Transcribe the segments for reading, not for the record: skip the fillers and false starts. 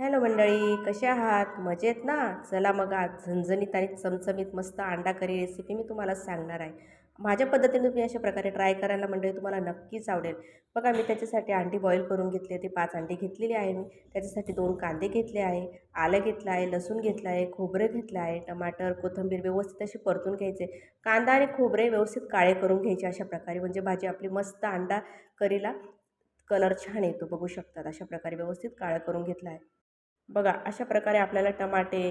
Hello मंडळी, कसे आहात? मजेत ना? चला मग आज झणझणीत आणि चमचमीत मस्त अंडा करी रेसिपी मी तुम्हाला सांगणार आहे. माझ्या पद्धतीने तुम्ही अशा प्रकारे ट्राय करायला मंडळी तुम्हाला नक्कीच आवडेल. बघा मी त्याच्यासाठी अंडी बॉईल करून घेतली आहे. ते 5 अंडी घेतलेली आहे मी. त्याच्यासाठी 2 कांदे घेतले आहे, आलं घेतलं आहे, लसूण घेतलं आहे, खोबरं घेतलं आहे, टमाटर, कोथिंबीर व्यवस्थित अशी परतून घ्यायचे. कांदा आणि खोबरे व्यवस्थित काळे करून घ्यायचे अशा प्रकारे, म्हणजे भाजी आपली मस्त अंडा करीला कलर छान येतो. बघू शकतात अशा प्रकारे व्यवस्थित काळं करून घेतलं आहे. बघा अशा प्रकारे आपल्याला टमाटे,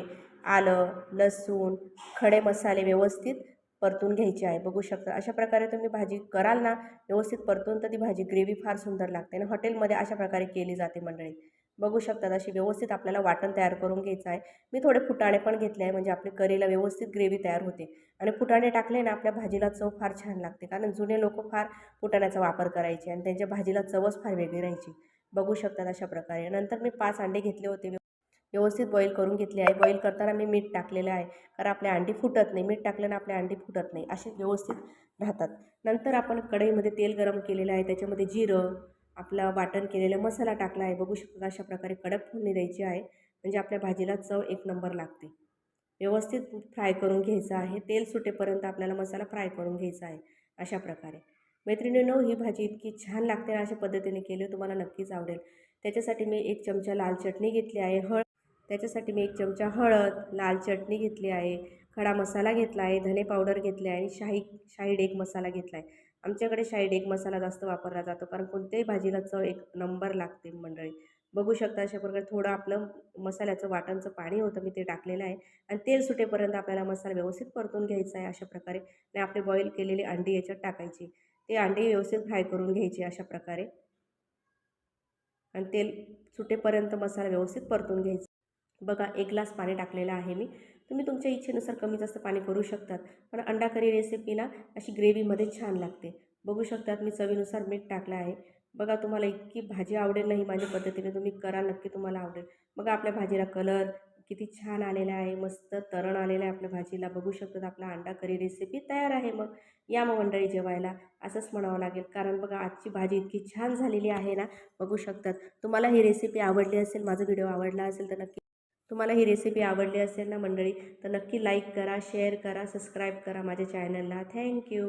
आलं, लसूण, खडे मसाले व्यवस्थित परतून घ्यायचे आहे. बघू शकता अशा प्रकारे तुम्ही भाजी कराल ना व्यवस्थित परतून, तर ती भाजी ग्रेव्ही फार सुंदर लागते आणि हॉटेलमध्ये अशा प्रकारे केली जाते मंडळी. बघू शकतात अशी व्यवस्थित आपल्याला वाटण तयार करून घ्यायचं आहे. मी थोडे फुटाणे पण घेतले आहे, म्हणजे आपली करीला व्यवस्थित ग्रेव्ही तयार होते. आणि फुटाणे टाकले ना आपल्या भाजीला चव फार छान लागते, कारण जुने लोक फार फुटाण्याचा वापर करायचे आणि त्यांच्या भाजीला चवच फार वेगळी राहायची. बघू शकतात अशा प्रकारे. नंतर मी 5 अंडे घेतले होते, व्यवस्थित बॉईल करून घेतली आहे. बॉईल करताना मी मीठ टाकलेलं आहे, कारण आपल्या अंडी फुटत नाही. मीठ टाकल्यानं आपल्या अंडी फुटत नाही, असे व्यवस्थित राहतात. नंतर आपण कढईमध्ये तेल गरम केलेलं आहे, त्याच्यामध्ये जिरं, आपला वाटण केलेला मसाला टाकला आहे. बघू शकता अशा प्रकारे कडक फोडणी द्यायची आहे, म्हणजे आपल्या भाजीला चव एक नंबर लागते. व्यवस्थित फ्राय करून घ्यायचं आहे. तेल सुटेपर्यंत आपल्याला मसाला फ्राय करून घ्यायचा आहे अशा प्रकारे. मैत्रिणींनो, ही भाजी इतकी छान लागते, अशा पद्धतीने केली तुम्हाला नक्कीच आवडेल. त्याच्यासाठी मी 1 चमचा लाल चटणी घेतली आहे. त्याच्यासाठी मी 1 चमचा हळद, लाल चटणी घेतली आहे, खडा मसाला घेतला आहे, धने पावडर घेतले आहे आणि शाही डेग मसाला घेतला आहे. आमच्याकडे शाही डेग मसाला जास्त वापरला जातो, कारण कोणत्याही भाजीला चव एक नंबर लागते मंडळी. बघू शकता अशा प्रकारे थोडं आपलं मसाल्याचं वाटणचं पाणी होतं, मी ते टाकलेलं आहे. आणि तेल सुटेपर्यंत आपल्याला मसाला व्यवस्थित परतून घ्यायचा आहे अशा प्रकारे. आणि आपले बॉईल केलेली अंडी याच्यात टाकायची. ते अंडी व्यवस्थित फ्राय करून घ्यायची अशा प्रकारे. आणि तेल सुटेपर्यंत मसाला व्यवस्थित परतून घ्यायचा. बघा 1 ग्लास पाणी टाकलेलं आहे मी. तुम्ही तुमच्या इच्छेनुसार कमी जास्त पाणी करू शकतात, पण अंडा करी रेसिपी ना अशी ग्रेव्हीमध्ये छान लागते. बघू शकतात मी चवीनुसार मीठ टाकलं आहे. बघा तुम्हाला इतकी भाजी आवडेल ना ही माझ्या पद्धतीने तुम्ही करा, नक्की तुम्हाला आवडेल. बघा आपल्या भाजीला कलर किती छान आलेला आहे, मस्त तरण आलेलं आहे आपल्या भाजीला. बघू शकतात आपला अंडा करी रेसिपी तयार आहे. मग या मग मंडळी जेवायला, असंच म्हणावं लागेल, कारण बघा आजची भाजी इतकी छान झालेली आहे ना. बघू शकतात. तुम्हाला ही रेसिपी आवडली असेल, माझा व्हिडिओ आवडला असेल तर नक्की, तुम्हाला ही रेसिपी आवडली असेल ना मंडळी, तर नक्की लाईक करा, शेअर करा, सबस्क्राईब करा माझ्या चॅनलला. थँक्यू.